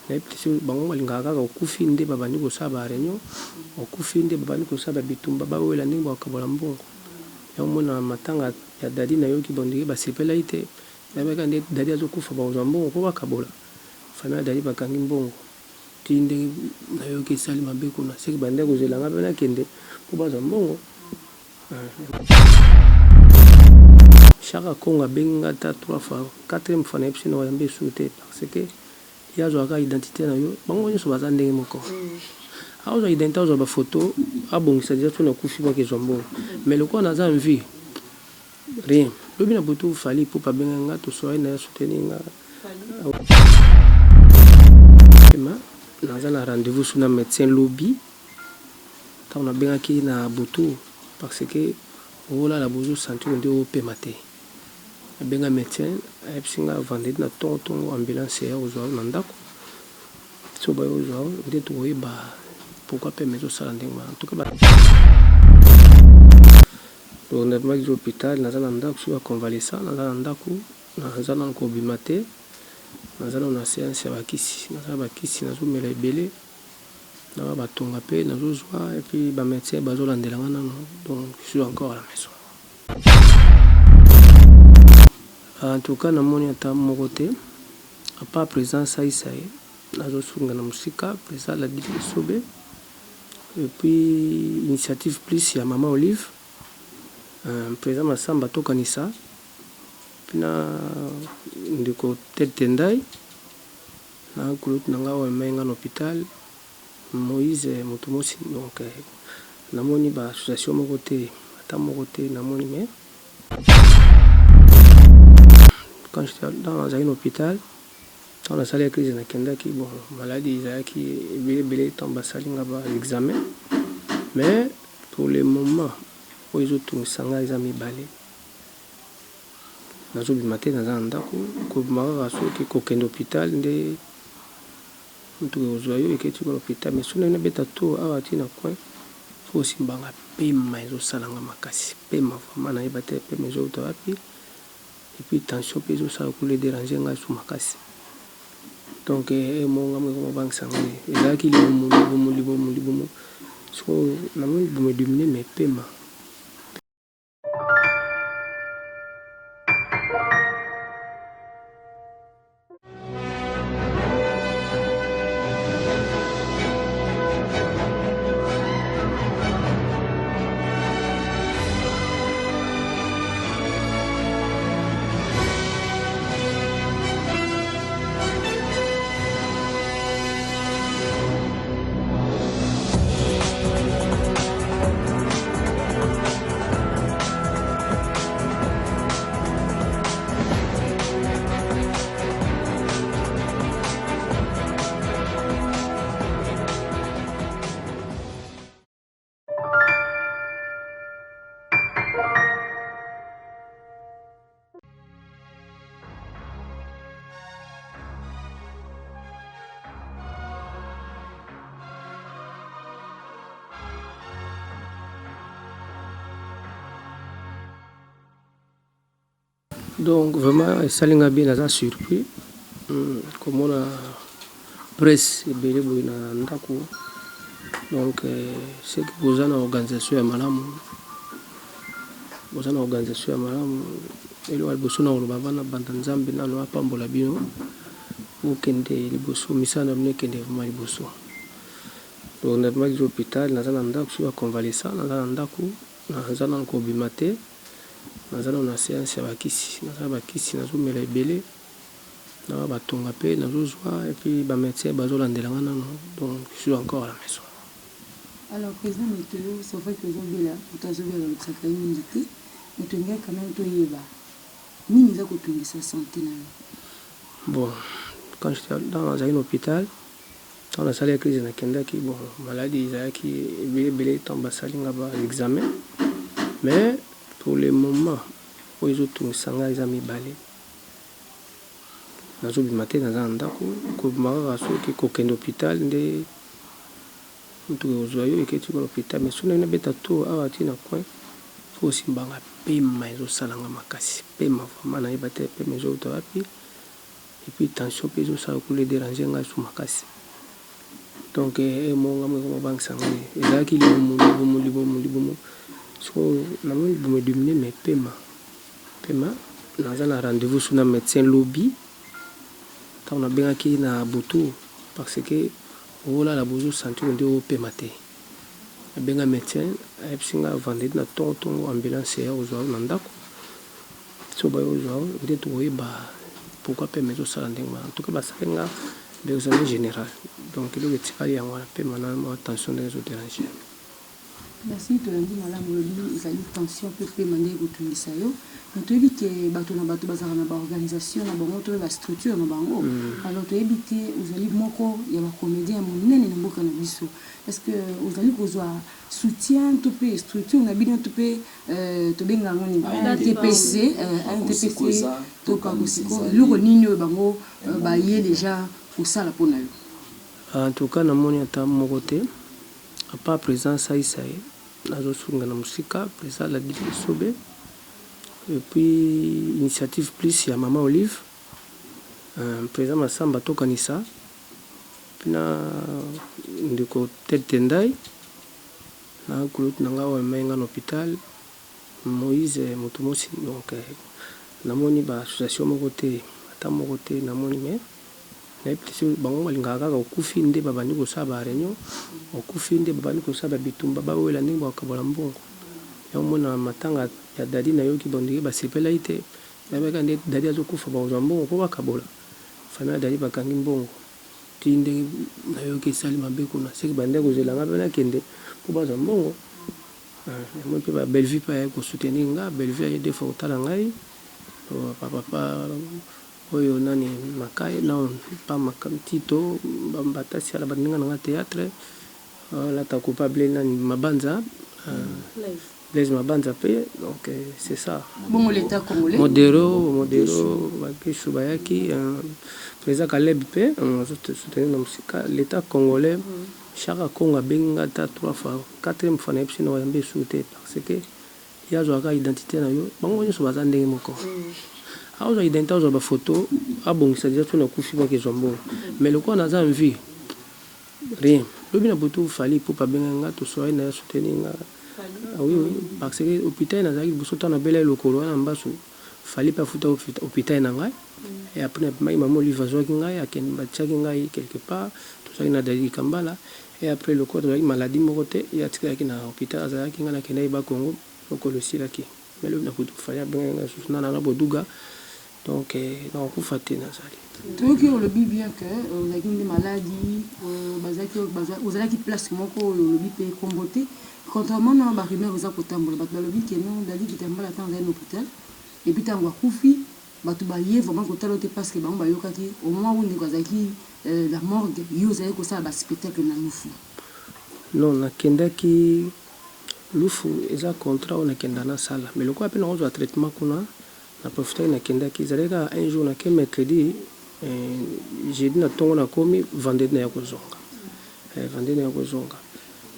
na petit bango balingaka okufi nde babandi kosala réunion okufi nde babandi kosala bitumba bawela ndenge bakabola mbongo ya mona matanga ya dadi na yoki bondiki basepela ite yabeka nde dadi azokufa bakozwa mbongo po bakabola famille ya dadi bakangi mbongo ti ndenge na yoki esali mabe kuna seki bande kozelanga mpe nakende po bazwa mbongo chaque kongo abengi ata 3 fois 4e fois na yebisi na oyambe esu te parce que ya azwaka identité na yo bango nyonso baza ndenge moko azwa identité azwa bafoto abongisa deja so na kufi baki ezwa mbongo mais lokola naza en vie rien lobi na butu fali po babenga nga tosoai na ya soutenir nga naza na rendez-vous sur na médecin lobby ntango nabengaki na butu parce que olala bozo sentir nde opema te abenga médecin ayebisi nga vendredi na ntongo ambulance ya ozwa na ndako so bayo ozwa nde tokoyeba pourquoi pema ezosala ndenge en tout cas honnêtement ki hôpital naza na ndako so ya convalescent naza na ndako naza na kobima te naza na séance ya bakisi naza bakisi nazomela ebele na batonga mpe nazozwa et puis bamédecin bazolandelanga nano donc je suis encore à la maison. En tout cas namoni ata moko te à part présence aisaye nazosunga na musika présent la dili sobe et puis initiative plus ya mama Olive présent masamba tokanisa pina ndiko tetendai na groupe nanga o menga hôpital Moïse Motomosi donc namoni ba association moko te ata moko te namoni mais quand j'étais dans un hôpital dans la salle de crise na kendaki bon maladie izaki ebele tomba salinga ba examen mais pour le moment oizo tumisanga eza mibale nazobima te naza na ndako kobimaka soki kokende hôpital nde mutu ozwa yo eketi kwa hôpital mais sona nabeta to awa tina coin fo osimbanga pema ezosalanga makasi pema vraiment nayeba te pema ezouta wapi et puis tension mpe ezosala kule déranger ngai so makasi donc monga moko mobangisa ngai ezalaki libomo so namoni bomedumine mais pema. Donc vraiment esalinga bien naza surpris komona presse ebele boye na ndako donc c'est que boza na organisation ya malamu elo aliboso na koloba bana banda nzambe nano apambola bino okende liboso misala na bino ekende vraiment liboso donc honnêtement ki hôpital naza na ndako so ya convalescent naza na ndako naza na kobima te naza na séance ya bakisi nazomela ebele na batonga mpe nazozwa et puis bamédecin bazolandelanga nano donc je suis encore à la maison. Alors président Mitelo c'est vrai que ozobela otazobela lokisaka ye mingi te mais tolingai quand même toyeba nini eza kotungisa santé na yo. Bon quand j'étais dans un hôpital dans la salle de crise nakendaki bon maladie ezalaki ebele tomba salinga ba examen mais pour le moment oizo tumisanga eza mibale nazobima te naza na ndako kobimaka soki kokende hôpital nde mutu ozwa yo eketi kwa hôpital mais sona nabeta to awa tina coin fo osimbanga pema ezosalanga makasi pema vraiment nayeba te pema ezouta wapi et puis tension pe ezosala kule déranger ngai so makasi. Donc monga mo bangisa ngai ezalaki libomo so namoni libomo domine mais pema naza na rendez-vous sur na médecin lobby ntango nabengaki na butu parce que olala bozosentir nde opema te. Nabenga médecin ayebisi nga vendredi na ntongo ambulance ya ozwa na ndako so baye ozwa nde tokoyeba pourquoi pema ezosala ndenge wana. En tout cas basali nga l'examen général donc eloko etikali yango wana pema na attention ndenge ezodérange. Merci tolandi malamu lobi ezali tension mpe pema ndenge kotungisa yo mais toyebi ke bato na bato bazalaka na baorganisation na bango to bastructure na bango alors toyebi te ozali moko ya bacomédien ya monene na mboka na biso est-ce que ozali kozwa soutien to mpe structure na bino to mpe tobenga yango nini ANTPC to kakosiko eloko nini oyo bango baye déjà kosala mpona yo? En tout cas namoni ata moko te à part présence aisaye nazosunga na musika président la Sobe et puis initiative plus ya Mama Olive président Masamba tokanisa pina ndiko Tendai na kulut nanga wa menga na hôpital Moïse Mutumosi. Donc namoni ba association moko te ata moko te namoni mais bango balingaka kaka okufi nde babandi kosala ba réunion okufi nde babandi kosala bitumba bawela ndenge bakabola mbongo yomona matanga ya dadi na yoki bondiki basepela ite yabeka nde dadi azokufa bazwa mbongo po bakabola famille dadi bakangi mbongo ti ndenge na yoki esali mabe kuna seki bande kozelanga mpe nakende po bazwa mbongo yamoi mpe ba Bellevue mpe aye kosoutenir nga Bellevue aye defa kotala ngai papa oyo nani makai na pa makam tito batasi ala bandinga na théâtre la ta coupable nani mabanza les mabanza pe donc c'est ça bon l'état congolais modero bakishu bayaki président Kaleb pe soutenir na musika l'état congolais chaque Congo benga ta 3 fois 4e fois na epsi na yambe souté parce que yazo aka identité na yo bango nyoso bazandenge moko aozwa identité ozwa bafoto abongisa deja to na kufi moko ezwa mbongo mais lokola naza en vie rien lobi na butu fali po pabenga nga toswai na ya soutenir nga oui parce que hôpital nazalaki liboso ntango nabela elokolo wana mbasu fali mpe afuta hôpital na ngai et après mai Mama Olive azwaki ngai akende batiaki ngai quelque part tozalaki na Dadi Kambala et après lokola tozalaki maladie moko te ye atikalaki na hôpital azalaki ngai nakende yeba Congo lokolo esilaki mais lobi na butu fali abenga ngai susu nana na boduga donc nakokufa te nazali toyoki olobi bien que ozalaki nde maladi ozalaki place moko oyo olobi mpe kombo te contrairement na barumeur oza kotambola bato balobi ke non Dadi Kitambala ntango azali na hôpital et puis ntango akufi bato baye vraiment kotala te parce que bango bayokaki au moment où ndeko azalaki la morgue yo ozalaki kosala baspectacle na lufu? non nakendaki lufu eza contrat oyo nakenda nasala mais lokola mpe nakozwa traitement kuna na profitaki nakendaki ezalaka un jour nake mercredi jeudi na ntongo nakomi vendredi na ya kozonga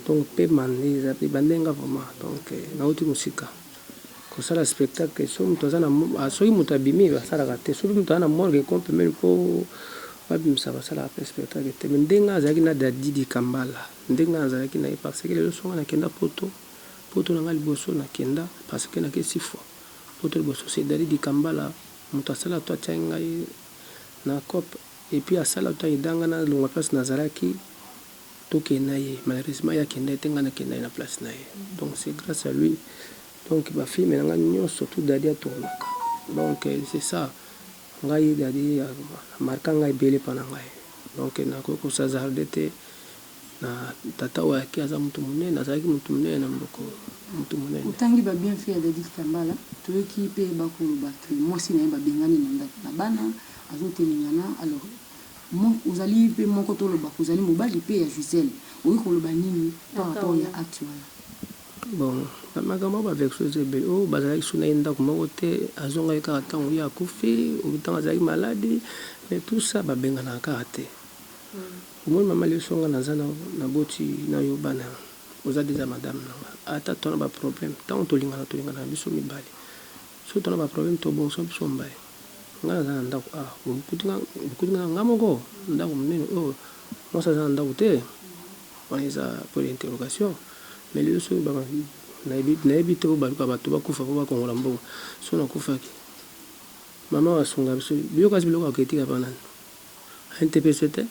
donc mpe mande eza mpe bandenga vraiment donc nauti mosika kosala spectacle so moto aza na soki moto abimi asalaka te soki moto aza na morgue comprimene mpo babimisa basalaka mpe spectacle te mais ndenge azalaki na Dadi Kambala ndenge azalaki na ye parce que lelo songa nakenda poto na nga liboso nakenda parce que nake 6 fois poto liboso c'est Dadi Kambala moto asala to atiaki ngai na cope et puis asala to ayedanga na longa place nazalaki tokende na ye malheureusement yakenda ye te nga nakenda ye na place na ye donc c'est grâce à lui donc bafilme na ngai nyonso tout Dadi atournaka donc c'est ça ngai Dadi marka ngai ebele mpa na ngai donc nakoki kosazarde te na tata oyo ayaki aza motu monene azalaki motu monene na mboko motu monene otangi babienfait ya Dadi Kambala toyoki mpe bakoloba ke mwasi na ye babengani na ndako na bana azotelengana alors ozali mpe moko toloba kozali mobali mpe ya Gisèle oyi koloba nini par rapport ya acte wana? bon makambo bavexo eza ebele oyo bazalaki so na ye ndako moko te azongaki kaka ntango ye akufi ntango azalaki maladi mais tout ça babenganaka kaka te omoni mama lesonga naza na boti na yo bana oza deja madame nanga ata tona baproblème ntango tolingana na biso mibali so tona baproblème tobongisa biso mbaye nga za ndako bukutinga nga moko ndako munene oyo mwasi aza na ndako te wana eza po d'interrogation mais lelo soki nayebi te po baluka bato bakufa po bakongola mbongo so nakufaki mama wasunga biso biloko asi biloko akoketika pa nani NTPC te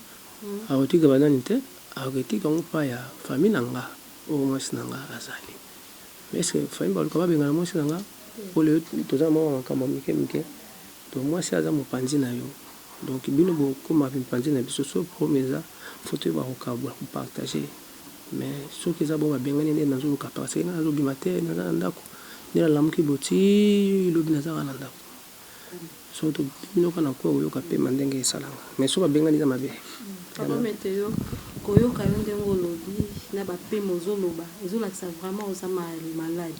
akotika banani te akoketika ngo pa ya famille na nga oyo mwasi na nga azali mais est ce que famille baluka babengana mwasi na nga po lelo toza mwa makambo mike mike to mwasi aza mopanzi na yo donc bino bokoma mopanzi na biso so problème eza foto bakokabola kopartage mais soki eza bo babengani nde nazoluka parce que nga nazobima te naza na ndako nde nalamuki boti lobi nazaka na ndako so tobinoka na kwa oyoka pema ndenge esalanga mais so babengani eza mabe papa meteo koyoka yo ndenge olobi na bapema ozoloba ezolakisa vraiment oza malade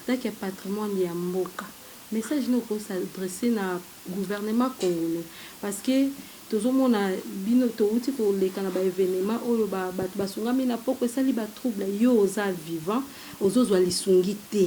donc patrimoine ya mboka message nous pour s'adresser na gouvernement congolais parce que tozomona bino touti ko leka na ba événement oyo bato basungami na poko esali ba trouble yo oza vivant ozozwa lisungi te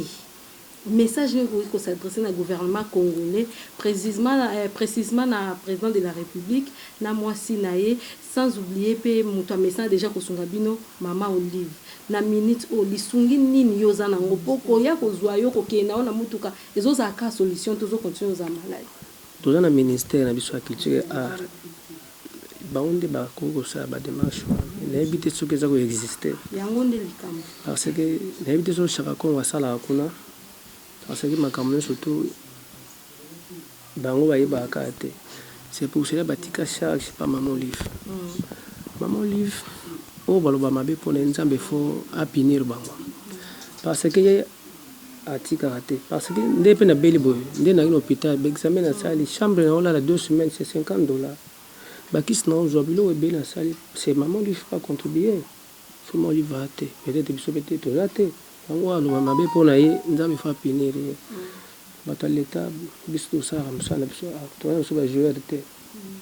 message nous pour s'adresser na gouvernement congolais précisément na président de la République na mwasi na ye sans oublier pe muto message déjà ko sunga bino mama Olive na minute o lisungi nini yo za nango poko ya kozwa yo ko kena na mutuka ezoza ka solution tozo continuer za malade toza na ministère na biso ya culture art baonde bakokosala badémarche nayebi te soki eza koexiste yango nde likambo parce que nayebi te soki Chaka Kongo asalaka kuna parce que makambo nyonso to bango bayebaka te c'est pour cela batika charge pa Maman Olive Maman Olive oyo baloba mabe mpona nzambe fo apinir bango parce que ye atikaka te parce que nde mpe nabeli boye nde nangi na hôpital baexamen nasali chambre na olala 2 semaines c'est $50 bakisi na ozwa biloko ebeli nasali c'est Maman Olive fa contribuer so Maman Olive va te peut-être biso mpe te toza te yango aloba mabe mpona ye nzambe fo apinir ye bato ya leta biso tosalaka mosala na biso toza biso bajoueur te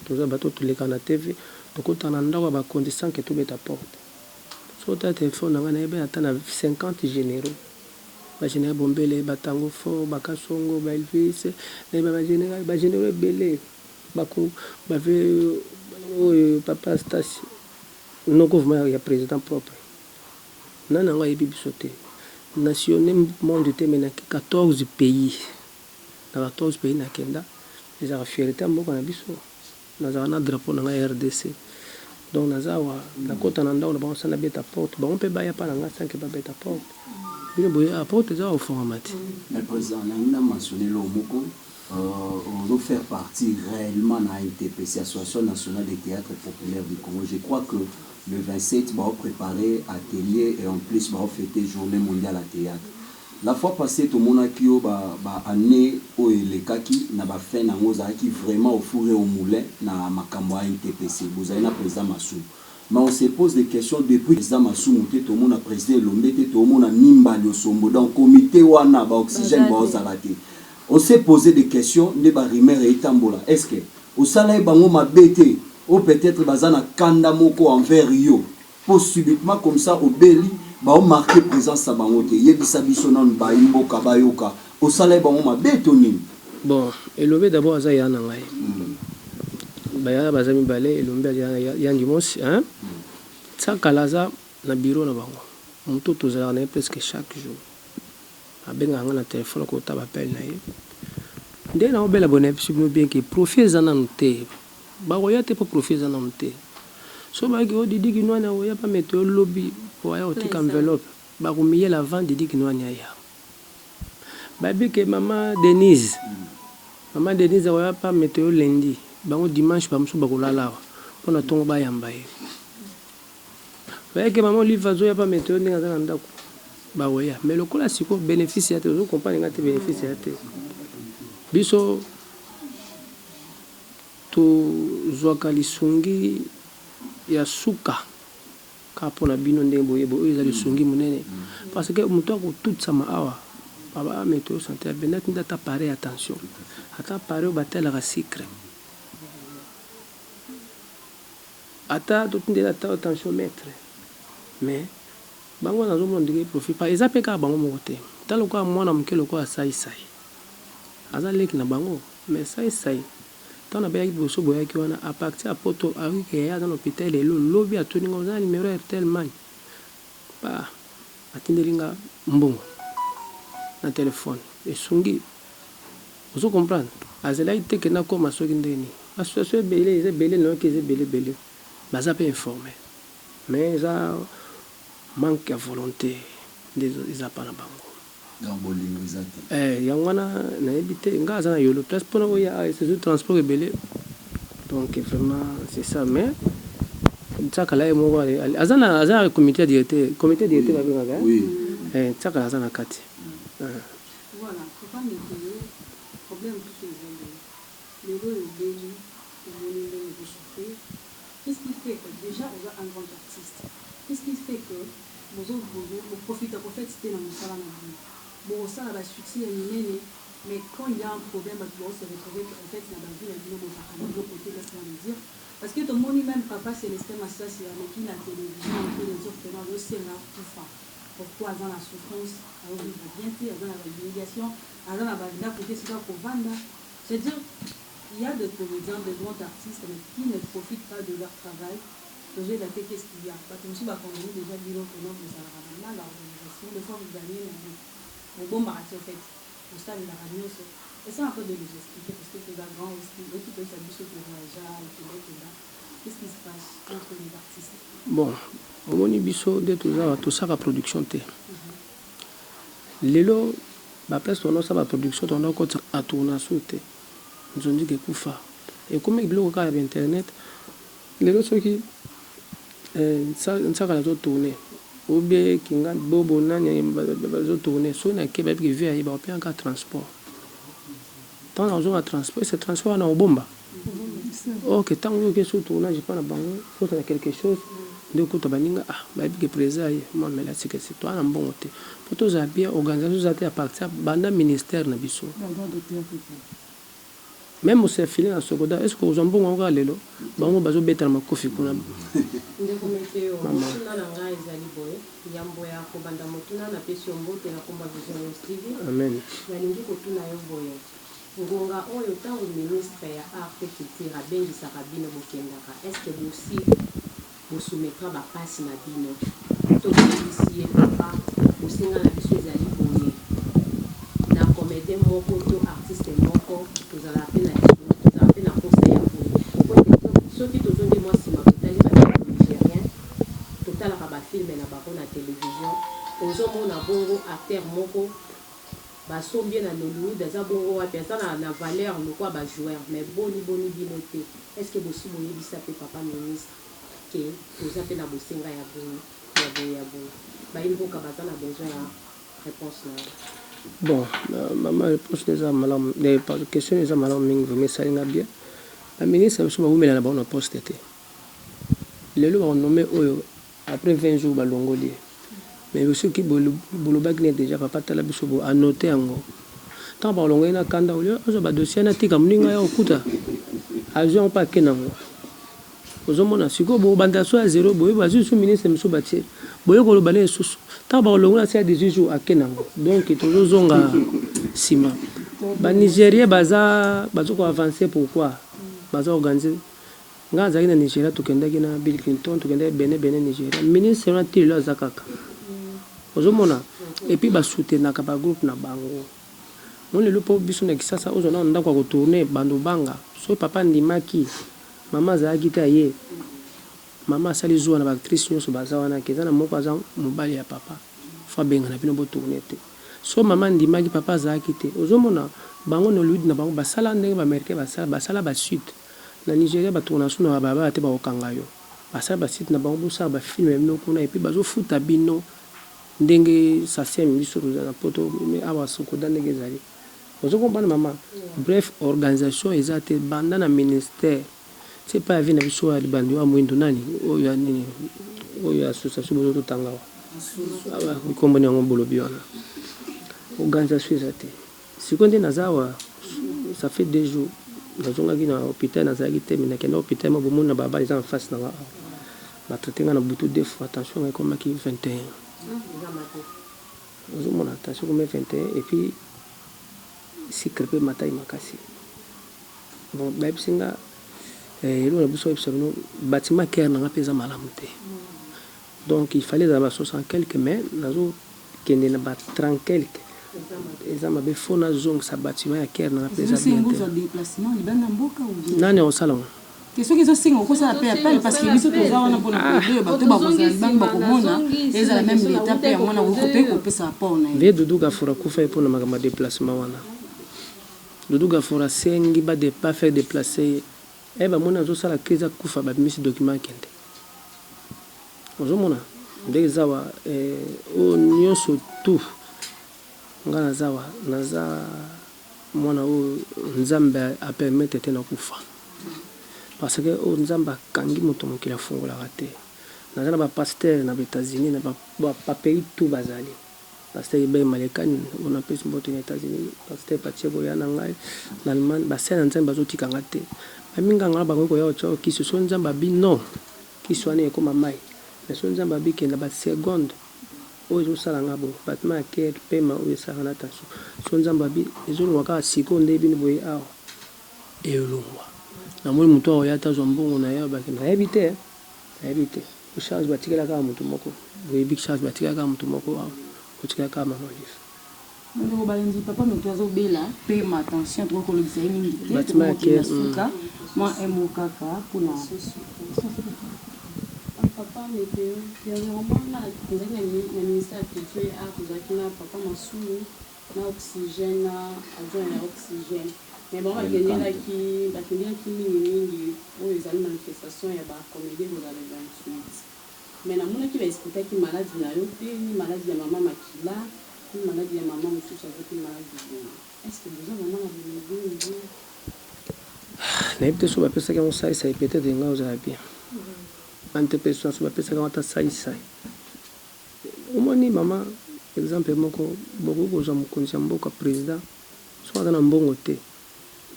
toza bato toleka na tv tokota na ndako ya bakondi sanke tobeta porte so ta telefone na ngai nayebi ata na 50 généraux bagénéral bombele batango fo bakasongo baelvis nayeba bagénéraux ebele bave oyo papa stasi noko vraimen ya président propre nani yango ayebi biso te nationné monde te me naki 14 pays na 14 pays nakenda ezaka fierté ya mboka na biso nazala na drapeau na ngai RDC donc naza awa nakota na ndako na bango sana beta porte bango mpe baya mpa na ngai sanke babeta porte bino boye aporte eza ofongama te mais président nangi na mentionné lo moko on faire partie réellement na NTPC, Association nationale des théâtres populaires du Congo. Je crois que le 27 va préparer atelier et en plus va fêter journée mondiale à théâtre. La fois passée tout le monde a qui année au les kaki na ba fait na ngoza qui vraiment au fourré au moulin na makambo NTPC. Vous avez na président Massou. Mais on se pose des questions depuis président Massou monté tout le monde a président Lombete tout le monde a nimba le sombo dans comité wana ba oxygène ba ozalate. On s'est posé des questions de Barimer et Tambola. Est-ce que au salaire bango mabete ou peut-être bazana kanda moko envers yo pour subitement comme ça au beli ba on marquer présence sa bango te yebisa biso non ba imboka bayoka au salaire bango mabete nini. Bon, elobé d'abord azaya na ngai. Baya bazami balé elombe ya dimanche hein. Ça kalaza na bureau na bango. Muto tozala na presque chaque jour. Abenga ngana téléphone ko ta appel na ye ndé na obela bonne subno bien que profit za na nté ba roya te pour profit za na nté so ba ki o didi ki noana o ya pa meteo lobby po ya otika enveloppe ba rumiye la vente didi ki noana ya ba bi que maman Denise o ya pa meteo lundi ba ngo dimanche ba mso ba ko lala pona tongo ba yamba ye ba que maman Olive zo ya pa meteo ndinga za ndako bah ouais mais le coup là c'est quoi bénéfice à vous comprenez quand bénéfice à biso to zoaka lisungi ya suka kapona bino ndembo yebo eza lisungi munene parce que muto ko toute sama awa baba météo santé benet ndata pareil attention ata pareil batela ka sucre ata tout ndata attention maître mais bango na zomo ndike profit pa ezape ka bango moko te talo kwa mwana mke loko asai sai azaleki na bango mais sai tant na bayaki boso boyaki wana à partir ya poto awiki ya dans l'hôpital lelo lobi atuni ngo na numéro RTL man ba atindeli nga mbongo na téléphone esungi ozo comprendre azalaki te ke nakoma soki ndeni association ebele eza ebele nayoki eza ebele baza mpe informé mais eza manque ya volonté nde eza pa na bango yango wana nayebi te nga aza na yolo place mpona oya ces transport ebele donc vraiment c'est ça mais ntsakala ye moko aza na comité directeur babengaka ntsakala aza na kati voilà papa météo problème tout ce lelo ebeli omoni ndenge bosouffrir qu'est-ce qui fait que déjà oza un grand artiste qu'est-ce qui fait que boprofita cité na mosala na bino bosala basuccès ya minene mais quand il y a un problème bato bao se retrouver en fait na bavie na bino bozaka na bilo côté qu'est-ce qu'on veut dire parce que tomoni même papa Célestin Massasi ameki na télévision mpe les autres azosenga kufa pourquoi aza na souffrance aovivre bien te aza na bahumiliation aza na bandako te esika kovanda c'est-à-dire il y a des comédiens de grands artistes mais qui ne profitent pas de leur travail projet la tête qu'est-ce qu'il y a bato mosusu bakondani déjà bino mpona bozalaka na mal organisation des fois vous gagnez bobombaka te en fait bosalelaka nyonso esa un peu de nous expliquer parce que toza grand aussi oki toyisa biso kovoyaja ekendakenda qu'est-ce qui se passe entre les artistes bon omoni biso nde tosaka production te lelo baplace tonosala baproduction tonda kokota atournation te nzongi kekufa ekomeki biloko kaka ya internet lelo soki ntsaka nazotourne obie kinga bobo nani bazotourne so nake bayebiki vi ayeba opiaka transport ntango nazonga transport ce transport wana obomba ok ntango yoki so tournage mpa na bango fotana quelque chose nde okuta baninga bayebiki présa ye mamela sikesi to ana mbongo te mpo tozala bien organisation eza te ya partir banda ministère na biso même osefile na sokoda est ce que ozwa mbongo yango kaka lelo bango bazobetana makofi kuna ndeko meteo motuna na ngai ezali boye yambo ya kobanda motuna napesi yo mbote na komba vision yo stv amen nalingi kotuna yo boye ngonga oyo ntango ministre ya art pe culture abengisaka bino bokendaka est ce que bosi bosumetra bapasi na bino tokobisi ye papa bosenga na biso ezali boye na comédien moko to artiste moko tozala pe na posa ya boye soki tozongi mwa nsima totali bafilme nigérien totalaka bafilme na bango na télévision ozomona bongo acteur moko basombie na Nollywood aza bongo wapi aza na valeur lokwa bajoueur mais boni bino te est ce que bosi boyebisa pe papa ministre ke toza mpe na bosenga ya boye bayimboka baza na besoin ya réponse na bon mama réponse eza malamu question eza malamu mingi vraimen esalinga bien baministre biso bawumela na bango na poste te lelo bakonome oyo après 20 jours balongoli mais soki bolobaki ne déjà papa tala biso bo anote yango ntango bakolongoli na kanda olio azwa badossier natika moninga ya okuta azwi yango mpe ake nango ozomona sikoyo bobanda so ya zero boye bazwi so ministre miso batie boye koloba na esusu ntango bakolongola se ya 18 jours ake nango donc tozozonga nsima banigérien bazokoavance pourquoi baza organise nga azalaki na Nigeria tokendaki na Bill Clinton tokendaki bene Nigeria ministre wana ti lelo aza kaka ozomona epuis basoutenaka bagroupe na bango mo lelo mpo biso na kisasa ozona ndako ya kotourne bando banga so papa ndimaki mama azalaki te aye mama asali zuwa na baactrice nyonso baza wana ke eza na moko aza mobali ya papa fo abenga na bino botourne te so mama ndimaki papa azalaki te ozomona bango na Hollywood na bango basala ndenge baaméricain basala basuite na Nigeria batournation na bababa te bakokanga yo basala basite na bango bosala bafilme bino kuna epuis bazofuta bino ndenge sasemi biso tozala poto awa sokoda ndenge ezali ozokompana mama bref organisation eza te banda na ministère c'est pas avi na biso ya libandi wa mwindo nani oyo ya nini oyo ya association bozo totanga wa ikombani yango bolobi wana organisation eza te sikoyo nde naza awa ça fait 2 jours nazongaki na hôpital nazalaki te mais nakenda hôpital ma bomoni na babali eza en face na nga batraite nga na butu 2 fois attention nga ekomaki 21 ozomona attention comme 21 et puis sikre mpe matai makasi bon babisinga eloko na biso yebisa bino bâtiment care nanga mpe eza malamu te donc il fallait ezala ba 60 quelque mais nazokende na ba 30 quelque eza mabe fo nazongisa bâtiment ya care nanga mpe eza bien te nani akosalango soki ezosenga okosala mpe appel parce que biso toza wana mpona kodeyo bato bakozala libangi bakomona ezala même leta mpe ya mwana mpe kopesa rapport na ye vie Doudou Gafura kufa ye mpona makambo ya déplacement wana Doudou Gafura asengi pas faire déplacer ye bamoni azosala crise akufa babimisi document akende ozomona ndenge eza awa oyo nyonso tout nga naza mwana oyo nzambe apermete te na kufa parce que oyo nzambe akangi moto mokili afungolaka te naza na bapaster na baétats-unis na bapapeyi tout bazali paster ebei malekani ona mpesi mboto na états-unis paster patie boya na ngai na allemagne basere na nzambe bazotikanga te baminganga na bango koya otya okisi so nzambe abi non kisi wana ekoma mai mais so nzambe abi kenda baseconde oyo ezosalanga bo batima ya kere pema oyo esalaka na attention so nzambe abi ezolongwa kaka siko nde bino boye awa elongwa namoni moto aoya ata azwa mbongo na ye bakende nayebi te charge batikela kaka moto moko boyebi charge batikela kaka moto moko awa otikela kaka mama olive ndeko balengi papa moto azobela mpe ma attention tokokolobisa ye mingi te batima ya kere suka mwa emo kaka mpona papa météo dernièrement na ministère ya culture et art tozalaki na papa masulu na oxygène na adjoint ya oxygène mais bon bakendelaki mingimingi oyo ezali manifestation ya bacomédie kozala 28 mais namonaki baexplikaki maladi na yo te ni maladi ya mama makila ni maladi ya mama mosusu azoki maladi bona est ce que besoin mama na bomedini nayebi te so bapesaki yango saisai peut-être nga ozala bien antepesation so bapesaki yango ata saisai omoni mama exemple moko bokoki kozwa mokonzi ya mboka président so aza na mbongo te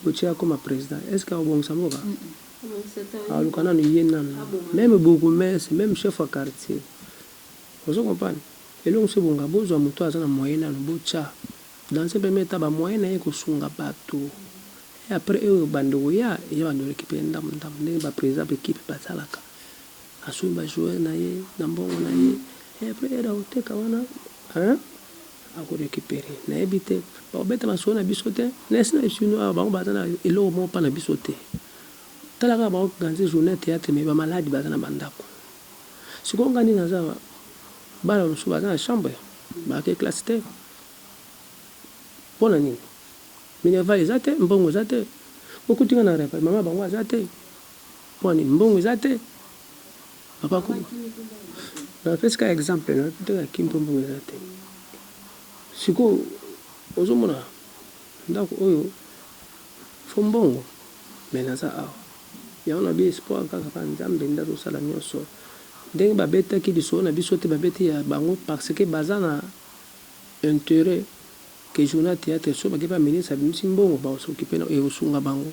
botia comme président est-ce que abongisa mboka aluka nanu ye nanu même bourgmestre même chef ya quartier ozo comprendre elongo so ebonga bozwa moto aza na moyen nanu botia dans un premier temps bamoyen na ye kosunga bato et après oyo bandeko ya eya bando récupere ndambo ndenge baprésident baéquipe basalaka asui bajoueur na ye na mbongo na ye et après era oteka wana akorécupere nayebi te bakobeta masolo na biso te nesi na esino awa bango baza na eloko moko mpa na biso te talaka bakoganze journée théâtre me bamaladi baza na bandako sikoyo nga nini naza bana mosusu baza na chambre bake classe te mpona nini minerval eza te mbongo eza te okutinga na repa mama bango aza te mpona nini mbongo eza te papa napesika exemple nateka kimpo mbongo eza te sikoyo ozomona ndako oyo fo mbongo me naza awa yango na bi espoir kaka pa nzambe nde azosala nyonso ndenge babetaki lisolo na biso te babeti ya bango parce que baza na intérêt ke journal théâtre so bake baministre abimisi mbongo bakosokipe ekosunga bango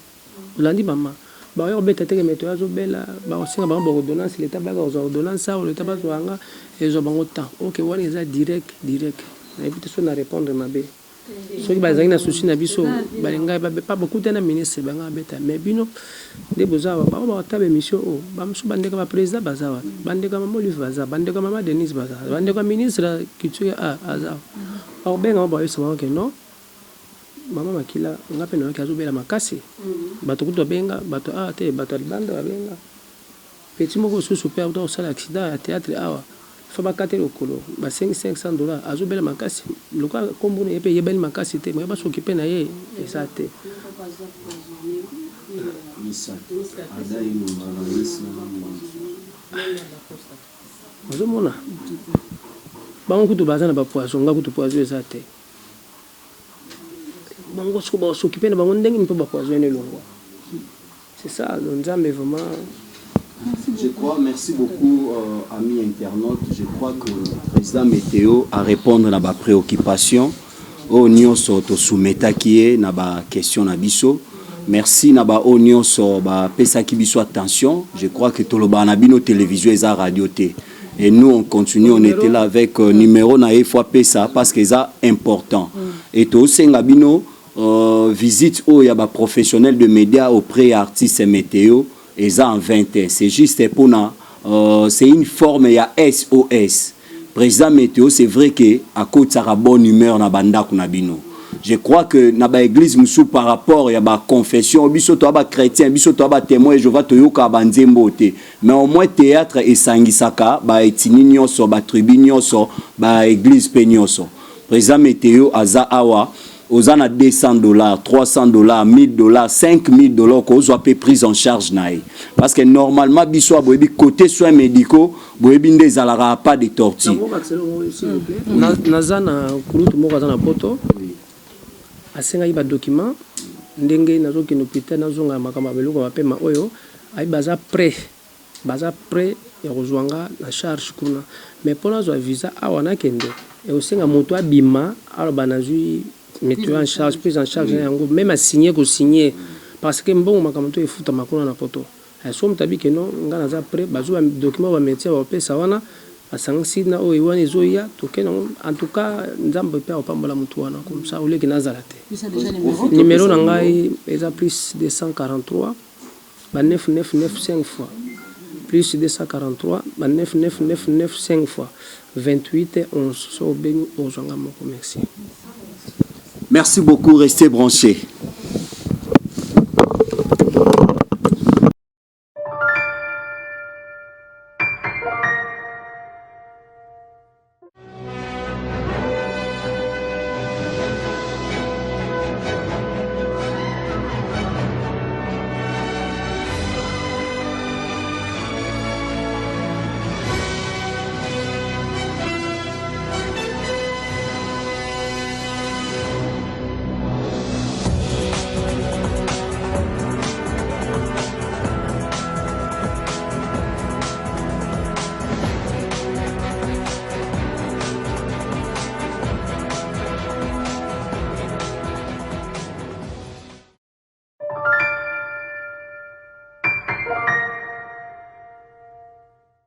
olandi mama baoya kobeta teke meto azobela bakosenga bango baordonnance leta baka kozwa ordonnance awa leta bazwanga ezwa bango temps ok wana eza direct nayebi te so na répondre mabe soki bazalaki na susi na biso balingai pa bakute na ministre banga beta mais bino nde bozawa bango bakotaba émission oyo bamosusu bandeko ya baprésident bazawa bandeko ya mama olive bazawa bandeko ya mama denise bazawa bandeko ya ministre ya culture azawa bakobenga ngo bayosa bango ke non mama makila nga mpe nayoki azobela makasi bato kutu babenga bato awa te bato ya libanda babenga peti moko susu mpe auta kosala accident ya théâtre awa fa bakate lokolo ba $500 azobela makasi loka kombo na ye mpe yebeli makasi te moye basokipe na ye eza te ozomona bango kutu baza na bapoison nga kutu poison eza te bango soko basokipe na bango ndenge mpe bapoison elongwa c'est ça le nzambe vraiment. Je crois, merci beaucoup amis internautes, je crois que le président Météo a répondu à ma préoccupation au nyonso to soumeta qui est na ba question na biso. Merci na ba au nyonso ba pesa ki biso attention. Je crois que to lo ba na bino télévision et radio té. Et nous on continue, on était là avec numéro na fois pesa parce que c'est important. Et to senga bino visite où il y a des professionnels de médias auprès d'artistes et météo, et ça en 21. C'est juste pour c'est une forme, il y a SOS. Président météo, c'est vrai que à cause de sa bonne humeur na banda kunabino. Je crois que dans l'église par rapport à la confession, biso to ba chrétien, biso to ba témoin, je vais te yoka banzembo te. Mais au moins théâtre et sangisaka, ba etini nyonso, ba tribu nyonso, ba église pe nyonso. Président météo aza awa aux ana $200, $300, $1000, $5000 qu'on soit pris en charge naï. Parce que normalement biso aboyebi côté soins médicaux, boyebi ndé alara pas de torture. Nazana kulutu moko azana poto. Asenga iba document ndenge nazoki no pita nazonga makamba beluko mapema oyo ai baza prêt ya kozwanga na charge kuna mais pona zo visa awana kende et osenga moto abima alors banazui mettre en charge prise en charge yango même à signer parce que mbongo makamba to efuta makuna na poto so mtabi ke no ngana za prêt bazo document ba métier ba pesa wana asangi na o iwani zoya tokena en tout cas nzambe pe opambola mutu wana comme ça ole ke nazala te numéro na ngai eza plus 243 ba 9995 fois plus 243 ba 9995 fois 28 et 11 so beni ozanga moko merci. Merci beaucoup, restez branchés.